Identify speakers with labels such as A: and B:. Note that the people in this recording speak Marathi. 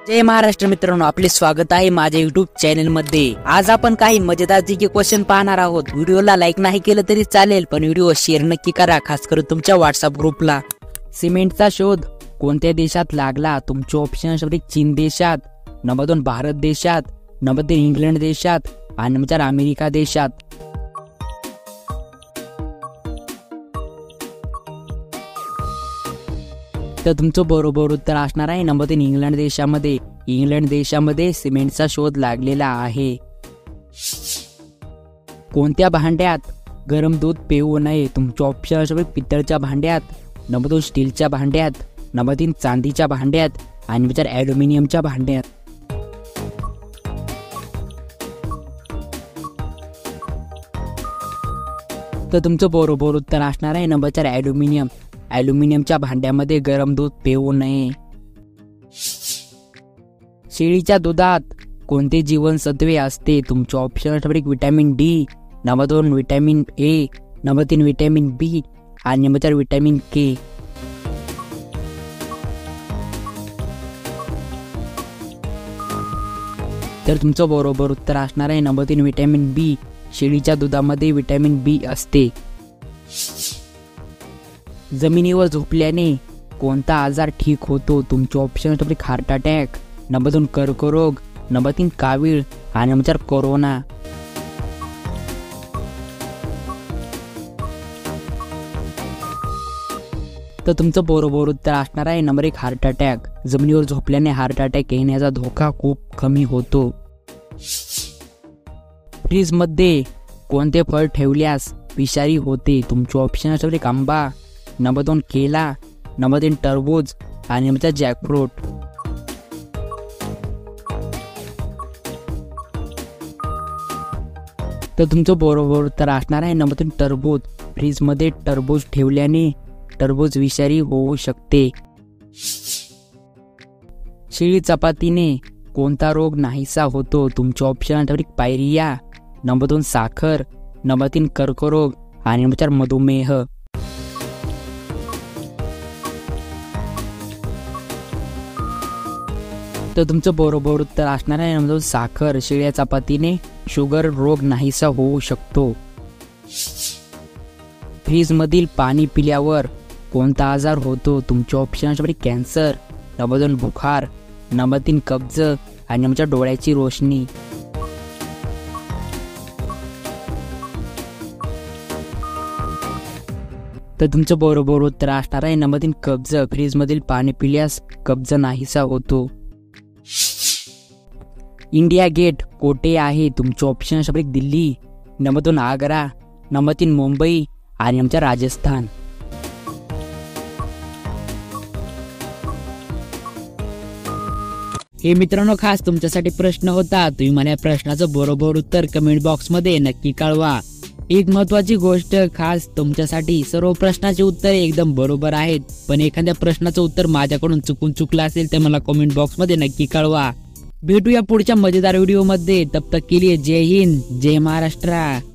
A: जय महाराष्ट्र मित्रांनो, आपले स्वागत आहे माझ्या युट्यूब चॅनल मध्ये। आज आपण काही मजेदार जीके क्वेश्चन पाहणार आहोत। व्हिडिओला लाईक नाही केलं तरी चालेल, पण व्हिडिओ शेअर नक्की करा, खास करून तुमच्या व्हॉट्सअप ग्रुपला। सिमेंटचा शोध कोणत्या देशात लागला? तुमचे ऑप्शन आहे चीन देशात, नंबर 2 भारत देशात, नंबर 3 इंग्लंड देशात आणि नंबर 4 अमेरिका देशात। तर तुमचं बरोबर उत्तर असणार आहे नंबर 3 इंग्लंड देशामध्ये। इंग्लंड देशामध्ये सिमेंटचा शोध लागलेला आहे। कोणत्या भांड्यात गरम दूध पिऊ नये? तुमचे ऑप्शन आहे पितळच्या भांड्यात, नंबर 2 स्टीलच्या भांड्यात, नंबर 3 चांदीच्या भांड्यात आणि नंबर 4 ॲल्युमिनियमच्या भांड्यात। तर तुमचं बरोबर उत्तर असणार आहे नंबर 4 ॲल्युमिनियम। ॲल्युमिनियमच्या भांड्यामध्ये गरम दूध पिऊ नये। शेळीच्या दुधात कोणते जीवनसत्वे असते? तुमचे ऑप्शन आहे vitamin D, number 2 vitamin A, number 3 vitamin B आणि नंबर 4 विटॅमिन के। तर तुमचं बरोबर उत्तर असणार आहे नंबर 3 विटॅमिन बी। शेळीच्या दुधामध्ये विटॅमिन बी असते। जमिनीवर झोपल्याने कोणता आजार ठीक होतो? तुमचे ऑप्शन आहे हार्ट अटॅक, नंबर 2 कर्करोग, नंबर 3 कावीळ आणि नंबर 4 कोरोना। तर तुमचं बरोबर उत्तर असणार आहे नंबर 1 हार्ट अटॅक। जमिनीवर झोपल्याने हार्ट अटॅक येण्याचा धोका खूप कमी होतो। फ्रीज मध्ये कोणते फळ ठेवल्यास विषारी होते? तुमचे ऑप्शन आहे आंबा, नंबर 2 केला, नंबर 3 टरबूज आणि नंबर 4 जॅकफ्रूट। तर तुमचं बरोबर उत्तर असणार आहे नंबर 3 टरबूज। फ्रीज मध्ये टरबूज ठेवल्याने टरबूज विषारी होऊ शकते। शिळी चपातीने कोणता रोग नाहीसा होतो? तुमचे ऑप्शन आहे पायरिया, नंबर 2 साखर, नंबर 3 कर्करोग आणि नंबर 4 मधुमेह। तर तुमचं बरोबर उत्तर असणार आहे नंबर 2 साखर। शिळ्या चपातीने शुगर रोग नाहीसा होऊ शकतो। फ्रीज मधील पाणी पिल्यावर कोणता आजार होतो? तुमचे ऑप्शन आहे कॅन्सर, नंबर 2 बुखार, नंबर 3 कब्ज आणि नंबर 4 डोळ्याची रोशनी। तर तुमचं बरोबर उत्तर असणार आहे नंबर 3 कब्ज। फ्रीज मधील पाणी पिल्यास कब्ज नाहीसा होतो। इंडिया गेट कोठे आहे? तुमचे ऑप्शन आहे दिल्ली, नंबर 2 आग्रा, नंबर 3 मुंबई आणि नंबर 4 राजस्थान। हे मित्रांनो, खास तुमच्यासाठी प्रश्न होता। तुम्ही मला या प्रश्नाचं बरोबर उत्तर कमेंट बॉक्स मध्ये नक्की कळवा। एक महत्वाची गोष्ट खास तुमच्यासाठी, सर्व प्रश्नाचे उत्तर एकदम बरोबर आहेत, पण एखाद्या प्रश्नाचं उत्तर माझ्याकडून चुकलं असेल तर मला कमेंट बॉक्स मध्ये नक्की कळवा। भेटूया पुढच्या मजेदार व्हिडिओ मध्ये। तब तक के लिए जय हिंद, जय महाराष्ट्र।